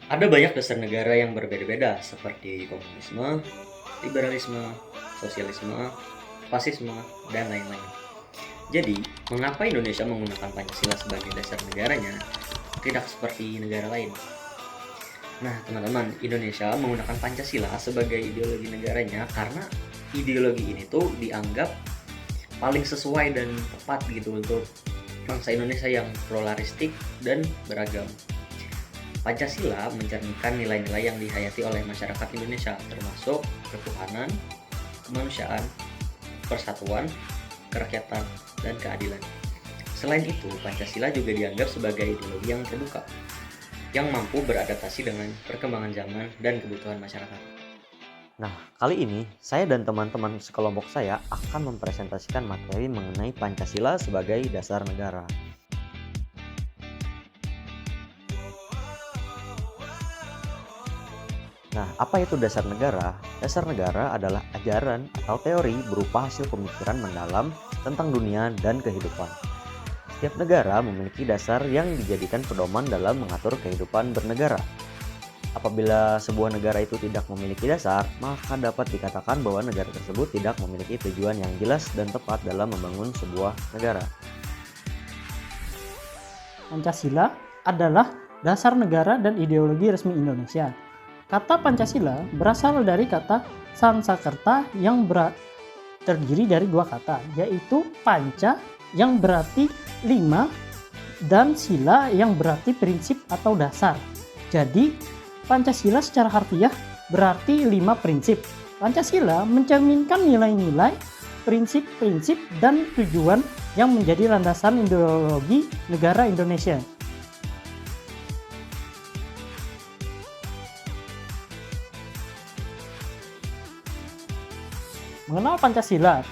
Ada banyak dasar negara yang berbeda-beda seperti komunisme, liberalisme, sosialisme, fasisme, dan lain-lain. Jadi, mengapa Indonesia menggunakan Pancasila sebagai dasar negaranya, tidak seperti negara lain? Nah, teman-teman, Indonesia menggunakan Pancasila sebagai ideologi negaranya karena ideologi ini tuh dianggap paling sesuai dan tepat gitu untuk bangsa Indonesia yang pluralistik dan beragam. Pancasila mencerminkan nilai-nilai yang dihayati oleh masyarakat Indonesia, termasuk ketuhanan, kemanusiaan, persatuan, kerakyatan, dan keadilan. Selain itu, Pancasila juga dianggap sebagai ideologi yang terbuka, yang mampu beradaptasi dengan perkembangan zaman dan kebutuhan masyarakat. Nah, kali ini saya dan teman-teman sekelompok saya akan mempresentasikan materi mengenai Pancasila sebagai dasar negara. Nah, apa itu dasar negara? Dasar negara adalah ajaran atau teori berupa hasil pemikiran mendalam tentang dunia dan kehidupan. Setiap negara memiliki dasar yang dijadikan pedoman dalam mengatur kehidupan bernegara. Apabila sebuah negara itu tidak memiliki dasar, maka dapat dikatakan bahwa negara tersebut tidak memiliki tujuan yang jelas dan tepat dalam membangun sebuah negara. Pancasila adalah dasar negara dan ideologi resmi Indonesia. Kata Pancasila berasal dari kata Sanskerta yang terdiri dari dua kata, yaitu panca yang berarti 5 dan sila yang berarti prinsip atau dasar. Jadi, Pancasila secara harfiah berarti 5 prinsip. Pancasila mencerminkan nilai-nilai, prinsip-prinsip, dan tujuan yang menjadi landasan ideologi negara Indonesia. Mengenal Pancasila.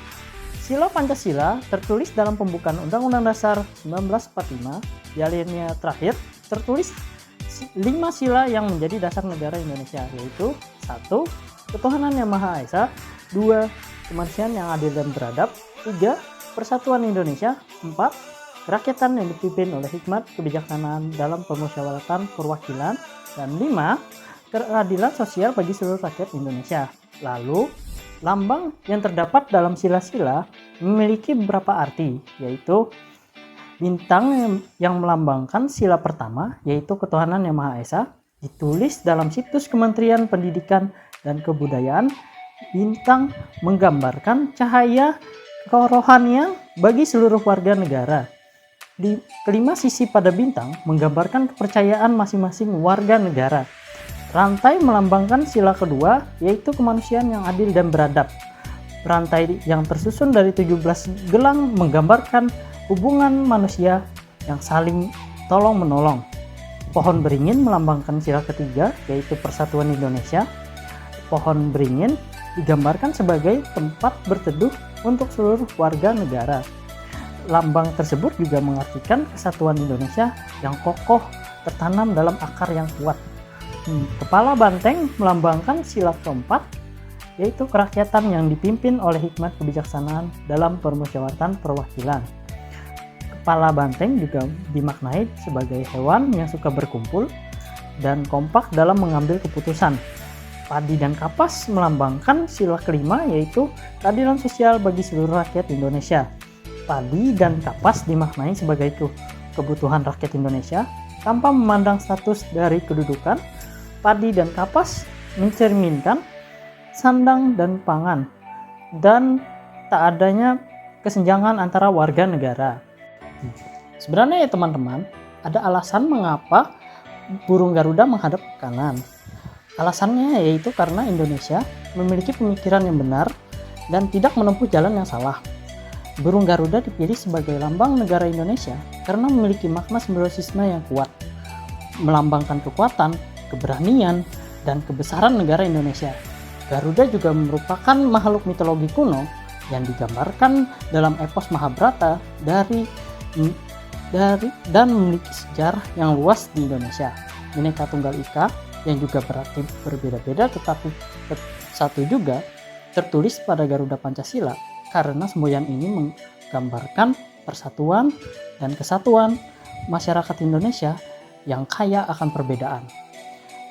Sila Pancasila tertulis dalam pembukaan Undang-Undang Dasar 1945. Di alinea terakhir tertulis 5 sila yang menjadi dasar negara Indonesia, yaitu 1. Ketuhanan Yang Maha Esa. 2. Kemanusiaan yang adil dan beradab. 3. Persatuan Indonesia. 4. Kerakyatan yang dipimpin oleh hikmat kebijaksanaan dalam permusyawaratan perwakilan. Dan 5. Keadilan sosial bagi seluruh rakyat Indonesia. Lalu, lambang yang terdapat dalam sila-sila memiliki beberapa arti, yaitu bintang yang melambangkan sila pertama, yaitu ketuhanan yang Maha Esa, ditulis dalam situs Kementerian Pendidikan dan Kebudayaan. Bintang menggambarkan cahaya kerohanian bagi seluruh warga negara. Di kelima sisi pada bintang menggambarkan kepercayaan masing-masing warga negara. Rantai melambangkan sila kedua, yaitu kemanusiaan yang adil dan beradab. Rantai yang tersusun dari 17 gelang menggambarkan hubungan manusia yang saling tolong-menolong. Pohon beringin melambangkan sila ketiga, yaitu persatuan Indonesia. Pohon beringin digambarkan sebagai tempat berteduh untuk seluruh warga negara. Lambang tersebut juga mengartikan kesatuan Indonesia yang kokoh tertanam dalam akar yang kuat. Kepala banteng melambangkan sila keempat, yaitu kerakyatan yang dipimpin oleh hikmat kebijaksanaan dalam permusyawaratan perwakilan. Kepala banteng juga dimaknai sebagai hewan yang suka berkumpul dan kompak dalam mengambil keputusan. Padi dan kapas melambangkan sila kelima, yaitu keadilan sosial bagi seluruh rakyat Indonesia. Padi dan kapas dimaknai sebagai kebutuhan rakyat Indonesia tanpa memandang status dari kedudukan. Padi dan kapas mencerminkan sandang dan pangan dan tak adanya kesenjangan antara warga negara. Sebenarnya ya teman-teman, ada alasan mengapa burung Garuda menghadap ke kanan. Alasannya yaitu karena Indonesia memiliki pemikiran yang benar dan tidak menempuh jalan yang salah. Burung Garuda dipilih sebagai lambang negara Indonesia karena memiliki makna simbolisme yang kuat, melambangkan kekuatan, keberanian, dan kebesaran negara Indonesia. Garuda juga merupakan makhluk mitologi kuno yang digambarkan dalam epos Mahabharata dan memiliki sejarah yang luas di Indonesia. Bhinneka Tunggal Ika yang juga berarti berbeda-beda tetapi satu juga tertulis pada Garuda Pancasila karena semboyan ini menggambarkan persatuan dan kesatuan masyarakat Indonesia yang kaya akan perbedaan.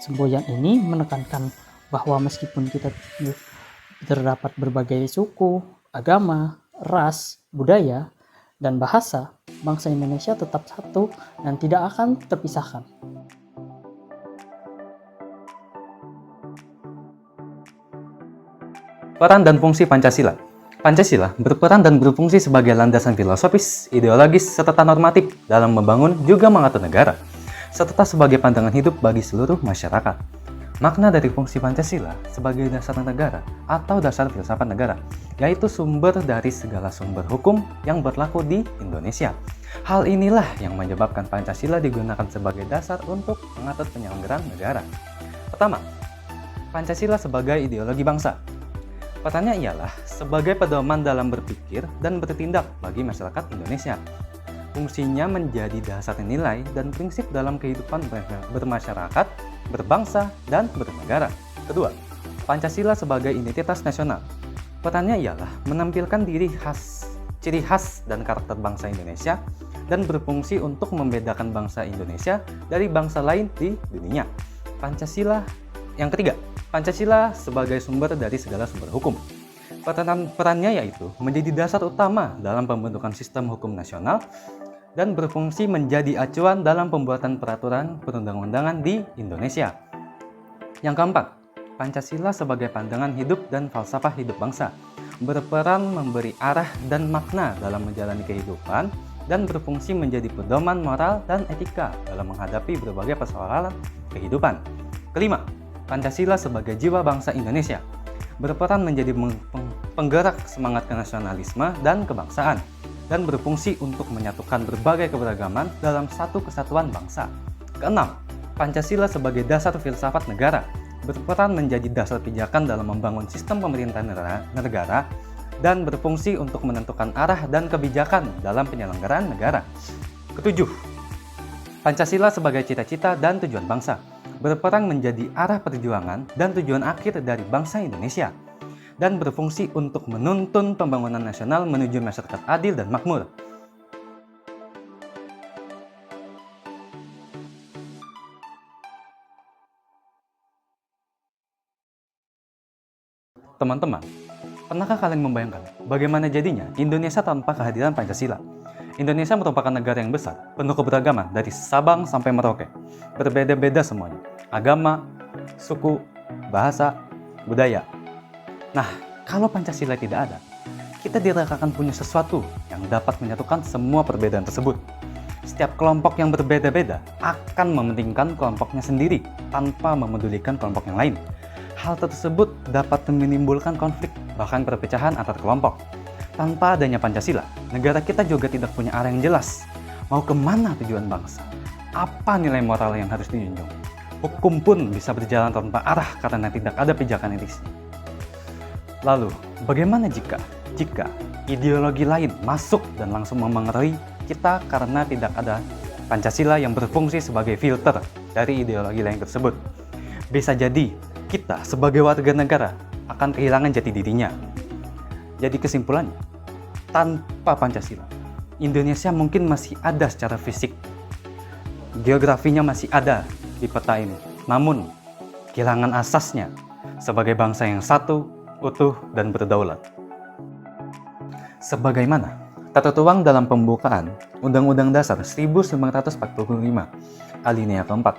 Semboyan ini menekankan bahwa meskipun kita terdapat berbagai suku, agama, ras, budaya, dan bahasa, bangsa Indonesia tetap satu dan tidak akan terpisahkan. Peran dan fungsi Pancasila. Pancasila berperan dan berfungsi sebagai landasan filosofis, ideologis, serta normatif dalam membangun juga mengatur negara, serta sebagai pandangan hidup bagi seluruh masyarakat. Makna dari fungsi Pancasila sebagai dasar negara atau dasar filsafat negara, yaitu sumber dari segala sumber hukum yang berlaku di Indonesia. Hal inilah yang menyebabkan Pancasila digunakan sebagai dasar untuk mengatur penyelenggaraan negara. Pertama, Pancasila sebagai ideologi bangsa. Perannya ialah sebagai pedoman dalam berpikir dan bertindak bagi masyarakat Indonesia. Fungsinya menjadi dasar nilai dan prinsip dalam kehidupan bermasyarakat, berbangsa, dan bernegara. Kedua, Pancasila sebagai identitas nasional. Perannya ialah menampilkan ciri khas dan karakter bangsa Indonesia dan berfungsi untuk membedakan bangsa Indonesia dari bangsa lain di dunia. Yang ketiga, Pancasila sebagai sumber dari segala sumber hukum. Perannya yaitu menjadi dasar utama dalam pembentukan sistem hukum nasional dan berfungsi menjadi acuan dalam pembuatan peraturan perundang-undangan di Indonesia. Yang keempat, Pancasila sebagai pandangan hidup dan falsafah hidup bangsa, berperan memberi arah dan makna dalam menjalani kehidupan dan berfungsi menjadi pedoman moral dan etika dalam menghadapi berbagai persoalan kehidupan. Kelima, Pancasila sebagai jiwa bangsa Indonesia, berperan menjadi penggerak semangat kenasionalisme dan kebangsaan, dan berfungsi untuk menyatukan berbagai keberagaman dalam satu kesatuan bangsa. Keenam, Pancasila sebagai dasar filsafat negara, berperan menjadi dasar pijakan dalam membangun sistem pemerintahan negara, dan berfungsi untuk menentukan arah dan kebijakan dalam penyelenggaraan negara. Ketujuh, Pancasila sebagai cita-cita dan tujuan bangsa, berperan menjadi arah perjuangan dan tujuan akhir dari bangsa Indonesia, dan berfungsi untuk menuntun pembangunan nasional menuju masyarakat adil dan makmur. Teman-teman, pernahkah kalian membayangkan bagaimana jadinya Indonesia tanpa kehadiran Pancasila? Indonesia merupakan negara yang besar, penuh keberagaman dari Sabang sampai Merauke. Berbeda-beda semuanya, agama, suku, bahasa, budaya. Nah, kalau Pancasila tidak ada, kita tidak akan punya sesuatu yang dapat menyatukan semua perbedaan tersebut. Setiap kelompok yang berbeda-beda akan mementingkan kelompoknya sendiri tanpa memedulikan kelompok yang lain. Hal tersebut dapat menimbulkan konflik, bahkan perpecahan antar kelompok. Tanpa adanya Pancasila, negara kita juga tidak punya arah yang jelas. Mau kemana tujuan bangsa? Apa nilai moral yang harus dijunjung? Hukum pun bisa berjalan tanpa arah karena tidak ada pijakan etis. Lalu, bagaimana jika ideologi lain masuk dan langsung memengaruhi kita karena tidak ada Pancasila yang berfungsi sebagai filter dari ideologi lain tersebut? Bisa jadi kita sebagai warga negara akan kehilangan jati dirinya. Jadi kesimpulannya, tanpa Pancasila, Indonesia mungkin masih ada secara fisik. Geografinya masih ada di peta ini. Namun, kehilangan asasnya sebagai bangsa yang satu, utuh, dan berdaulat. Sebagaimana tertuang dalam pembukaan Undang-Undang Dasar 1945, alinea keempat,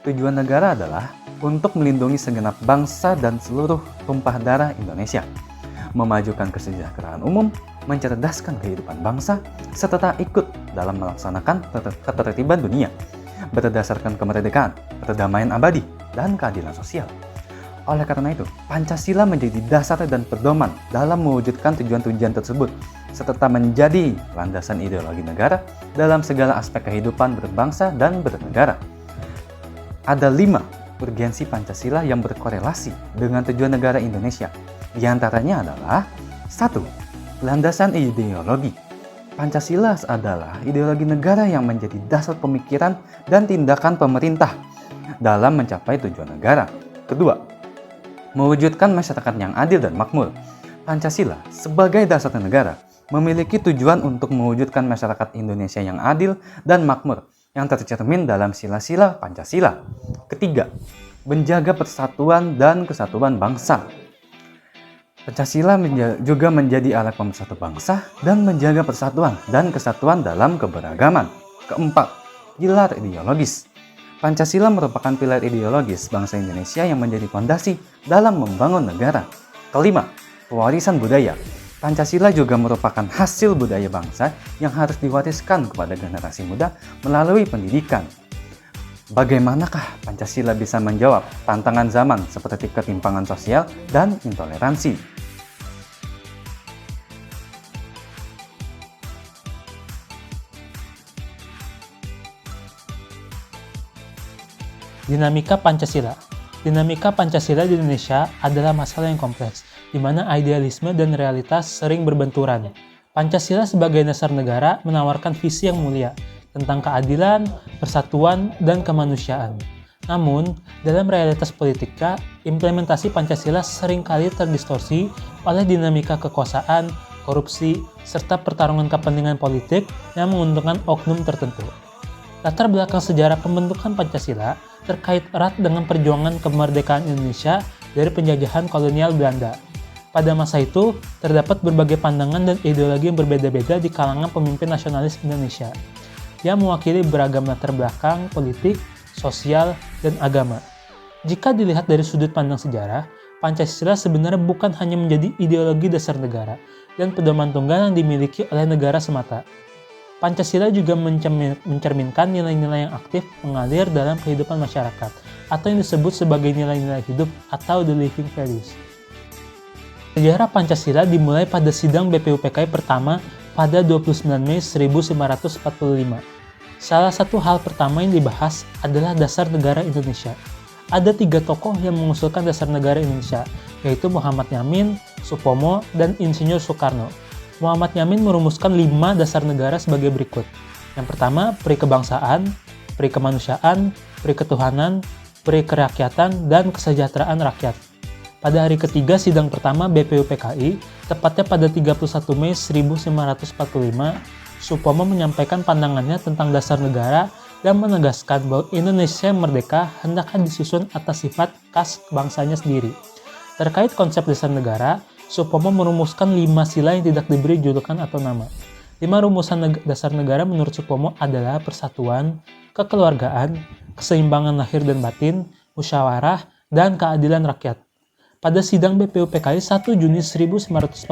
tujuan negara adalah untuk melindungi segenap bangsa dan seluruh tumpah darah Indonesia, memajukan kesejahteraan umum, mencerdaskan kehidupan bangsa, serta ikut dalam melaksanakan ketertiban dunia, berdasarkan kemerdekaan, perdamaian abadi, dan keadilan sosial. Oleh karena itu, Pancasila menjadi dasar dan pedoman dalam mewujudkan tujuan-tujuan tersebut, serta menjadi landasan ideologi negara dalam segala aspek kehidupan berbangsa dan bernegara. Ada 5 urgensi Pancasila yang berkorelasi dengan tujuan negara Indonesia. Di antaranya adalah 1. Landasan ideologi. Pancasila adalah ideologi negara yang menjadi dasar pemikiran dan tindakan pemerintah dalam mencapai tujuan negara. Kedua, mewujudkan masyarakat yang adil dan makmur. Pancasila sebagai dasar negara memiliki tujuan untuk mewujudkan masyarakat Indonesia yang adil dan makmur yang tercermin dalam sila-sila Pancasila. Ketiga, menjaga persatuan dan kesatuan bangsa. Pancasila juga menjadi alat pemersatu bangsa dan menjaga persatuan dan kesatuan dalam keberagaman. Keempat, pilar ideologis. Pancasila merupakan pilar ideologis bangsa Indonesia yang menjadi fondasi dalam membangun negara. Kelima, pewarisan budaya. Pancasila juga merupakan hasil budaya bangsa yang harus diwariskan kepada generasi muda melalui pendidikan. Bagaimanakah Pancasila bisa menjawab tantangan zaman seperti ketimpangan sosial dan intoleransi? Dinamika Pancasila. Dinamika Pancasila di Indonesia adalah masalah yang kompleks, di mana idealisme dan realitas sering berbenturan. Pancasila sebagai dasar negara menawarkan visi yang mulia tentang keadilan, persatuan, dan kemanusiaan. Namun, dalam realitas politika, implementasi Pancasila seringkali terdistorsi oleh dinamika kekuasaan, korupsi, serta pertarungan kepentingan politik yang menguntungkan oknum tertentu. Latar belakang sejarah pembentukan Pancasila terkait erat dengan perjuangan kemerdekaan Indonesia dari penjajahan kolonial Belanda. Pada masa itu, terdapat berbagai pandangan dan ideologi yang berbeda-beda di kalangan pemimpin nasionalis Indonesia, yang mewakili beragam latar belakang politik, sosial, dan agama. Jika dilihat dari sudut pandang sejarah, Pancasila sebenarnya bukan hanya menjadi ideologi dasar negara dan pedoman tunggal yang dimiliki oleh negara semata. Pancasila juga mencerminkan nilai-nilai yang aktif mengalir dalam kehidupan masyarakat, atau yang disebut sebagai nilai-nilai hidup atau the living values. Sejarah Pancasila dimulai pada sidang BPUPKI pertama pada 29 Mei 1945. Salah satu hal pertama yang dibahas adalah dasar negara Indonesia. Ada 3 tokoh yang mengusulkan dasar negara Indonesia, yaitu Muhammad Yamin, Supomo, dan Insinyur Soekarno. Muhammad Yamin merumuskan 5 dasar negara sebagai berikut. Yang pertama, peri kebangsaan, peri kemanusiaan, peri ketuhanan, peri kerakyatan, dan kesejahteraan rakyat. Pada hari ketiga sidang pertama BPUPKI, tepatnya pada 31 Mei 1945, Supomo menyampaikan pandangannya tentang dasar negara dan menegaskan bahwa Indonesia yang merdeka hendaknya disusun atas sifat khas bangsanya sendiri. Terkait konsep dasar negara, Supomo merumuskan 5 sila yang tidak diberi julukan atau nama. 5 rumusan dasar negara menurut Supomo adalah persatuan, kekeluargaan, keseimbangan lahir dan batin, musyawarah, dan keadilan rakyat. Pada sidang BPUPKI 1 Juni 1945,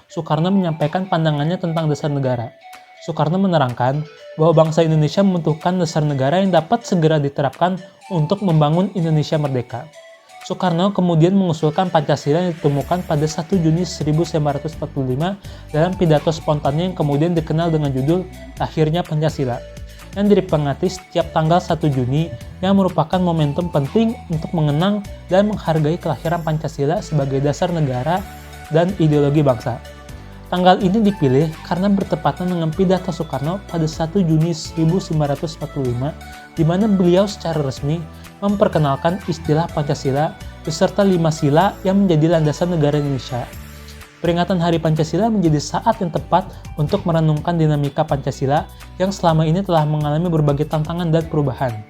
Soekarno menyampaikan pandangannya tentang dasar negara. Soekarno menerangkan bahwa bangsa Indonesia membutuhkan dasar negara yang dapat segera diterapkan untuk membangun Indonesia merdeka. Soekarno kemudian mengusulkan Pancasila yang ditemukan pada 1 Juni 1945 dalam pidato spontannya yang kemudian dikenal dengan judul Lahirnya Pancasila, yang diperingati setiap tanggal 1 Juni yang merupakan momentum penting untuk mengenang dan menghargai kelahiran Pancasila sebagai dasar negara dan ideologi bangsa. Tanggal ini dipilih karena bertepatan dengan pidato Soekarno pada 1 Juni 1945, di mana beliau secara resmi memperkenalkan istilah Pancasila beserta 5 sila yang menjadi landasan negara Indonesia. Peringatan Hari Pancasila menjadi saat yang tepat untuk merenungkan dinamika Pancasila yang selama ini telah mengalami berbagai tantangan dan perubahan.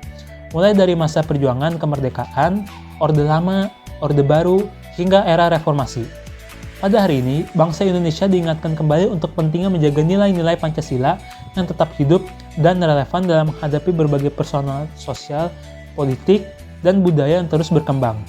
Mulai dari masa perjuangan kemerdekaan, Orde Lama, Orde Baru, hingga era reformasi. Pada hari ini, bangsa Indonesia diingatkan kembali untuk pentingnya menjaga nilai-nilai Pancasila yang tetap hidup dan relevan dalam menghadapi berbagai persoalan sosial, politik, dan budaya yang terus berkembang.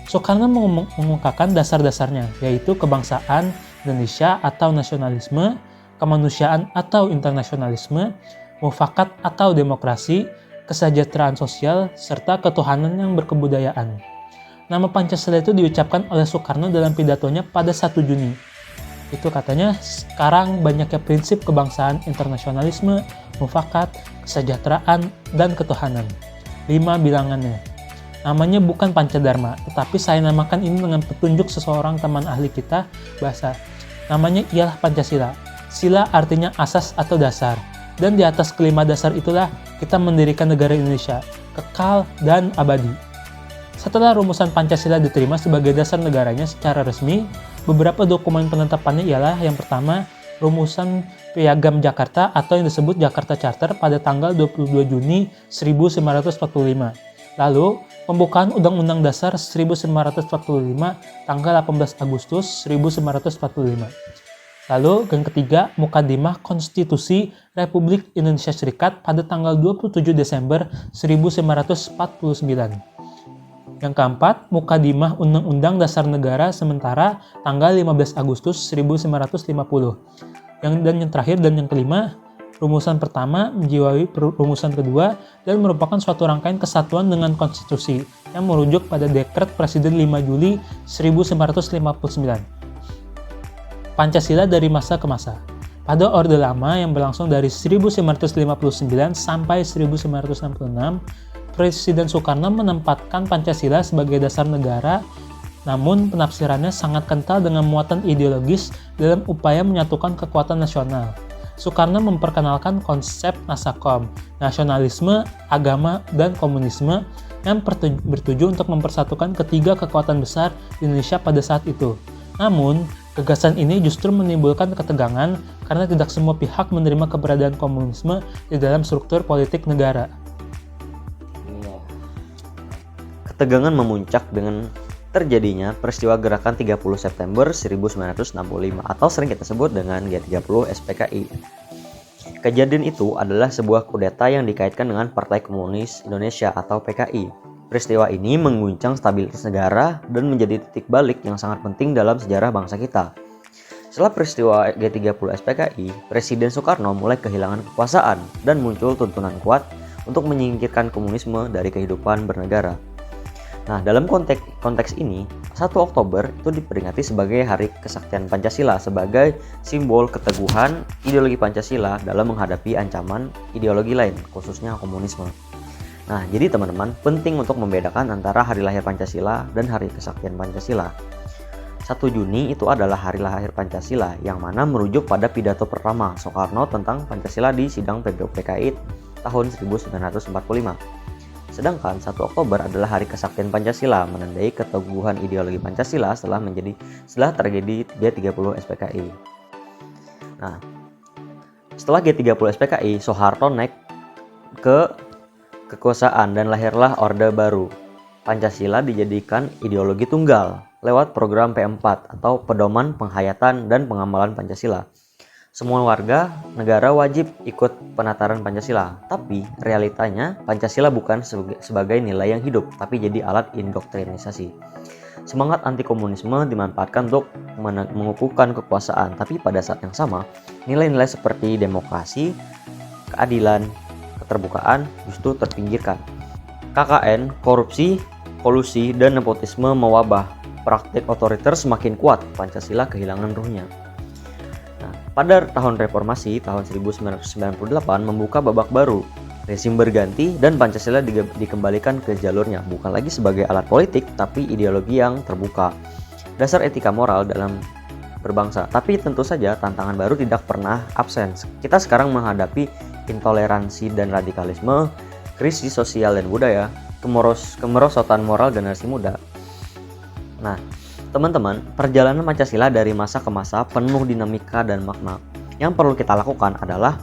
Soekarno mengungkapkan dasar-dasarnya, yaitu kebangsaan Indonesia atau nasionalisme, kemanusiaan atau internasionalisme, mufakat atau demokrasi, kesejahteraan sosial, serta ketuhanan yang berkebudayaan. Nama Pancasila itu diucapkan oleh Soekarno dalam pidatonya pada 1 Juni. Itu katanya, sekarang banyaknya prinsip kebangsaan, internasionalisme, mufakat, kesejahteraan, dan ketuhanan. 5 bilangannya. Namanya bukan Pancadharma, tetapi saya namakan ini dengan petunjuk seseorang teman ahli kita, bahasa. Namanya ialah Pancasila. Sila artinya asas atau dasar. Dan di atas kelima dasar itulah kita mendirikan negara Indonesia, kekal dan abadi. Setelah rumusan Pancasila diterima sebagai dasar negaranya secara resmi, beberapa dokumen penetapannya ialah yang pertama, Rumusan Piagam Jakarta atau yang disebut Jakarta Charter pada tanggal 22 Juni 1945. Lalu, Pembukaan Undang-Undang Dasar 1945 tanggal 18 Agustus 1945. Lalu yang ketiga, Mukadimah Konstitusi Republik Indonesia Serikat pada tanggal 27 Desember 1949. Yang keempat, Mukadimah Undang-Undang Dasar Negara Sementara tanggal 15 Agustus 1950. Yang terakhir dan yang kelima, rumusan pertama menjiwai rumusan kedua dan merupakan suatu rangkaian kesatuan dengan konstitusi yang merujuk pada Dekret Presiden 5 Juli 1959. Pancasila dari masa ke masa. Pada Orde Lama yang berlangsung dari 1959 sampai 1966, Presiden Soekarno menempatkan Pancasila sebagai dasar negara, namun penafsirannya sangat kental dengan muatan ideologis dalam upaya menyatukan kekuatan nasional. Soekarno memperkenalkan konsep Nasakom, nasionalisme, agama, dan komunisme yang bertuju untuk mempersatukan ketiga kekuatan besar di Indonesia pada saat itu. Namun, gagasan ini justru menimbulkan ketegangan karena tidak semua pihak menerima keberadaan komunisme di dalam struktur politik negara. Ketegangan memuncak dengan terjadinya peristiwa gerakan 30 September 1965 atau sering kita sebut dengan G30 SPKI. Kejadian itu adalah sebuah kudeta yang dikaitkan dengan Partai Komunis Indonesia atau PKI. Peristiwa ini mengguncang stabilitas negara dan menjadi titik balik yang sangat penting dalam sejarah bangsa kita. Setelah peristiwa G30 SPKI, Presiden Soekarno mulai kehilangan kekuasaan dan muncul tuntunan kuat untuk menyingkirkan komunisme dari kehidupan bernegara. Nah, dalam konteks ini, 1 Oktober itu diperingati sebagai Hari Kesaktian Pancasila sebagai simbol keteguhan ideologi Pancasila dalam menghadapi ancaman ideologi lain, khususnya komunisme. Nah, jadi teman-teman, penting untuk membedakan antara hari lahir Pancasila dan Hari Kesaktian Pancasila. 1 Juni itu adalah hari lahir Pancasila yang mana merujuk pada pidato pertama Soekarno tentang Pancasila di sidang PBOPKI tahun 1945. Sedangkan 1 Oktober adalah Hari Kesaktian Pancasila, menandai keteguhan ideologi Pancasila setelah tragedi G30 SPKI. Nah, setelah G30 SPKI, Soeharto naik ke kekuasaan dan lahirlah Orde Baru. Pancasila dijadikan ideologi tunggal lewat program P4 atau Pedoman Penghayatan dan Pengamalan Pancasila. Semua warga negara wajib ikut penataran Pancasila, tapi realitanya Pancasila bukan sebagai nilai yang hidup, tapi jadi alat indoktrinisasi. Semangat anti komunisme dimanfaatkan untuk mengukuhkan kekuasaan, tapi pada saat yang sama, nilai-nilai seperti demokrasi, keadilan, keterbukaan justru terpinggirkan. KKN, korupsi, kolusi, dan nepotisme mewabah. Praktik otoriter semakin kuat, Pancasila kehilangan ruhnya. Pada tahun reformasi, tahun 1998 membuka babak baru. Rezim berganti dan Pancasila dikembalikan ke jalurnya, bukan lagi sebagai alat politik, tapi ideologi yang terbuka. Dasar etika moral dalam berbangsa. Tapi tentu saja tantangan baru tidak pernah absen. Kita sekarang menghadapi intoleransi dan radikalisme, krisis sosial dan budaya, kemerosotan moral generasi muda. Nah, teman-teman, perjalanan Pancasila dari masa ke masa penuh dinamika dan makna. Yang perlu kita lakukan adalah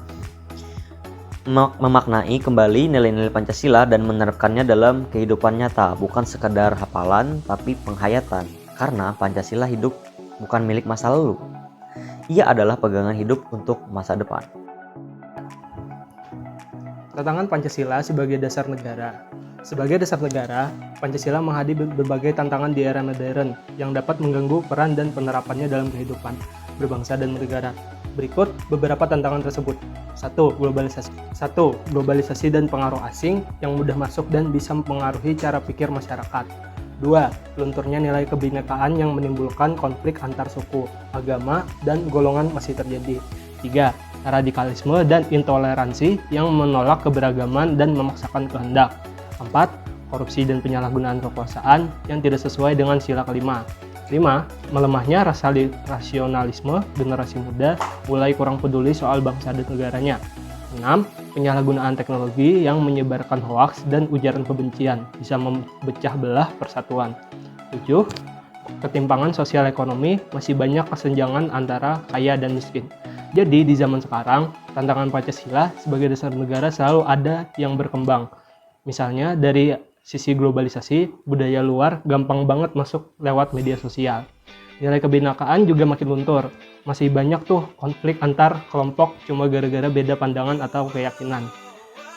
memaknai kembali nilai-nilai Pancasila dan menerapkannya dalam kehidupan nyata, bukan sekedar hafalan tapi penghayatan. Karena Pancasila hidup bukan milik masa lalu. Ia adalah pegangan hidup untuk masa depan. Tantangan Pancasila sebagai dasar negara. Sebagai dasar negara, Pancasila menghadapi berbagai tantangan di era modern yang dapat mengganggu peran dan penerapannya dalam kehidupan berbangsa dan bernegara. Berikut beberapa tantangan tersebut. 1. Globalisasi dan pengaruh asing yang mudah masuk dan bisa mempengaruhi cara pikir masyarakat. 2. Lunturnya nilai kebinekaan yang menimbulkan konflik antar suku, agama, dan golongan masih terjadi. 3. Radikalisme dan intoleransi yang menolak keberagaman dan memaksakan kehendak. 4. Korupsi dan penyalahgunaan kekuasaan yang tidak sesuai dengan sila kelima. 5. Melemahnya rasionalisme generasi muda mulai kurang peduli soal bangsa dan negaranya. 6. Penyalahgunaan teknologi yang menyebarkan hoaks dan ujaran kebencian bisa memecah belah persatuan. 7. Ketimpangan sosial ekonomi, masih banyak kesenjangan antara kaya dan miskin. Jadi di zaman sekarang, tantangan Pancasila sebagai dasar negara selalu ada yang berkembang. Misalnya dari Sisi globalisasi, budaya luar gampang banget masuk lewat media sosial. Nilai kebinekaan juga makin luntur. Masih banyak tuh konflik antar kelompok cuma gara-gara beda pandangan atau keyakinan.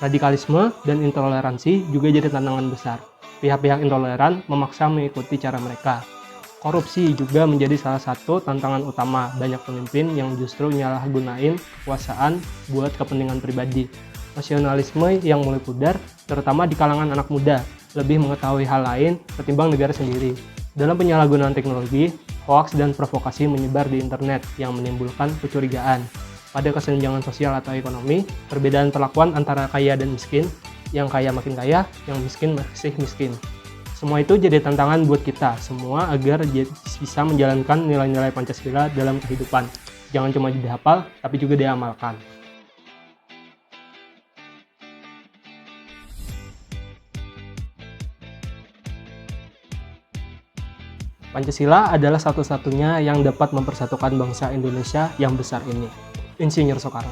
Radikalisme dan intoleransi juga jadi tantangan besar. Pihak-pihak intoleran memaksa mengikuti cara mereka. Korupsi juga menjadi salah satu tantangan utama. Banyak pemimpin yang justru nyalahgunain kekuasaan buat kepentingan pribadi. Nasionalisme yang mulai pudar, terutama di kalangan anak muda, lebih mengetahui hal lain ketimbang negara sendiri. Dalam penyalahgunaan teknologi, hoaks dan provokasi menyebar di internet yang menimbulkan kecurigaan. Pada kesenjangan sosial atau ekonomi, perbedaan perlakuan antara kaya dan miskin, yang kaya makin kaya, yang miskin masih miskin. Semua itu jadi tantangan buat kita semua agar bisa menjalankan nilai-nilai Pancasila dalam kehidupan. Jangan cuma dihafal, tapi juga diamalkan. Pancasila adalah satu-satunya yang dapat mempersatukan bangsa Indonesia yang besar ini. Insinyur Soekarno.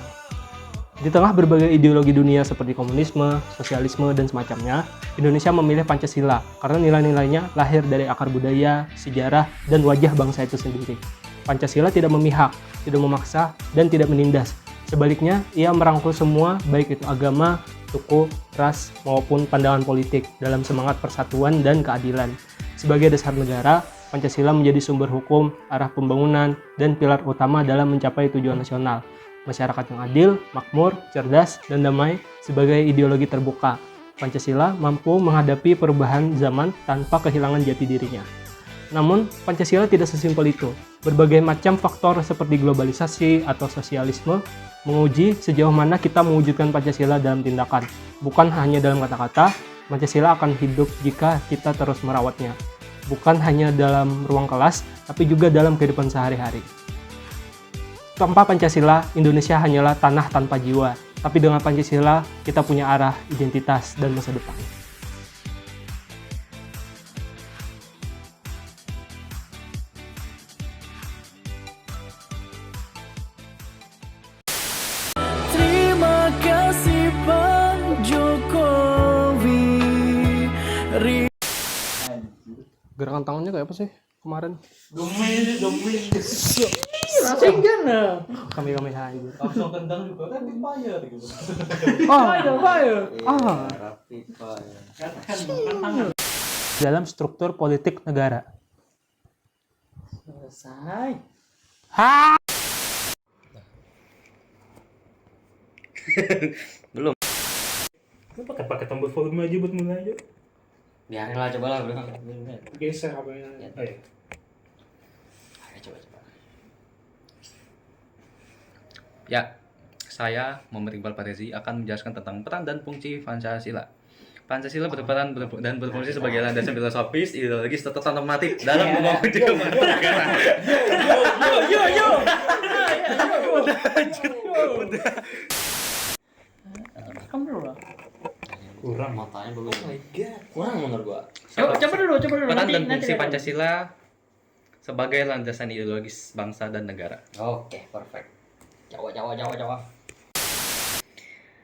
Di tengah berbagai ideologi dunia seperti komunisme, sosialisme, dan semacamnya, Indonesia memilih Pancasila karena nilai-nilainya lahir dari akar budaya, sejarah, dan wajah bangsa itu sendiri. Pancasila tidak memihak, tidak memaksa, dan tidak menindas. Sebaliknya, ia merangkul semua, baik itu agama, suku, ras, maupun pandangan politik dalam semangat persatuan dan keadilan. Sebagai dasar negara, Pancasila menjadi sumber hukum, arah pembangunan, dan pilar utama dalam mencapai tujuan nasional. Masyarakat yang adil, makmur, cerdas, dan damai sebagai ideologi terbuka. Pancasila mampu menghadapi perubahan zaman tanpa kehilangan jati dirinya. Namun, Pancasila tidak sesimpel itu. Berbagai macam faktor seperti globalisasi atau sosialisme menguji sejauh mana kita mewujudkan Pancasila dalam tindakan. Bukan hanya dalam kata-kata, Pancasila akan hidup jika kita terus merawatnya. Bukan hanya dalam ruang kelas, tapi juga dalam kehidupan sehari-hari. Tanpa Pancasila, Indonesia hanyalah tanah tanpa jiwa. Tapi dengan Pancasila, kita punya arah, identitas, dan masa depan. Terima kasih Pak Jokowi. Gerakan tangannya kayak apa sih kemarin? Langsung gana. Kami anjir. Langsung tendang juga kan dibayar gitu. Rapid fire. Dalam struktur politik negara. Selesai. Belum. Pakai tombol volume aja buat mulai aja. Biarin lah, coba lah. Geser apa ya? Ayo, coba. Ya, saya Muhammad Iqbal Parezi akan menjelaskan tentang peran dan fungsi Pancasila. Pancasila berperan dan berfungsi sebagai landasan filosofis, ideologis, serta normatif dalam membangun negara. Kamu dulu lah. Kurang matanya bagus. Kurang menurut gua. Coba dulu. Peran dan Nanti fungsi lihat. Pancasila sebagai landasan ideologis bangsa dan negara. Oke, perfect. Jawa.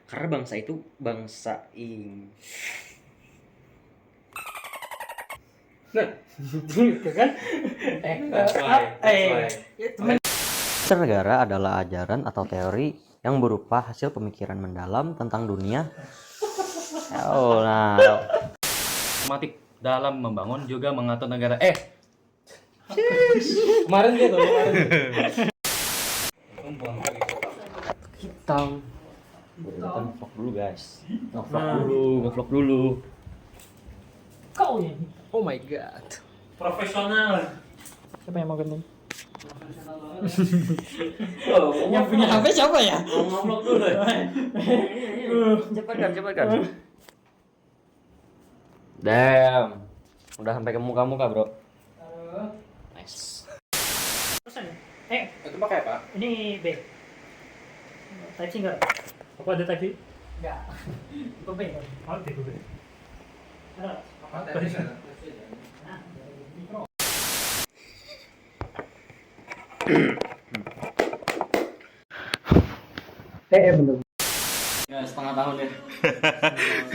Karena bangsa itu bangsa Kan? Dasar negara adalah ajaran atau teori yang berupa hasil pemikiran mendalam tentang dunia. normatif dalam membangun juga mengatur negara. Kemarin dia tuh. Hitam. Kita ngevlog dulu, guys. Ngevlog dulu. Kau ya. Oh my god. Profesional. Siapa yang mau gendong? Yang punya HP siapa ya? Ngevlog dulu. Cepatkan. Damn. Udah sampai ke muka-muka, bro. Nice. Itu pakai apa? Ini B. Type C enggak? Apa ada tadi? Enggak. Itu B. Oh, itu B. Ada. Bener. Ya, setengah tahun ya.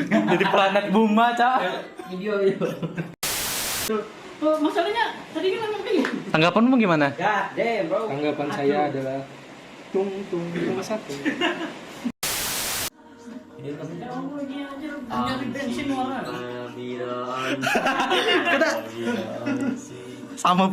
Jadi planet Buma, Cak. Video. Oh, masalahnya tadi kan ngomong begini. Tanggapanmu gimana? God damn, bro. Tanggapan saya adalah tung cuma satu. Nyari bensin orang. Sama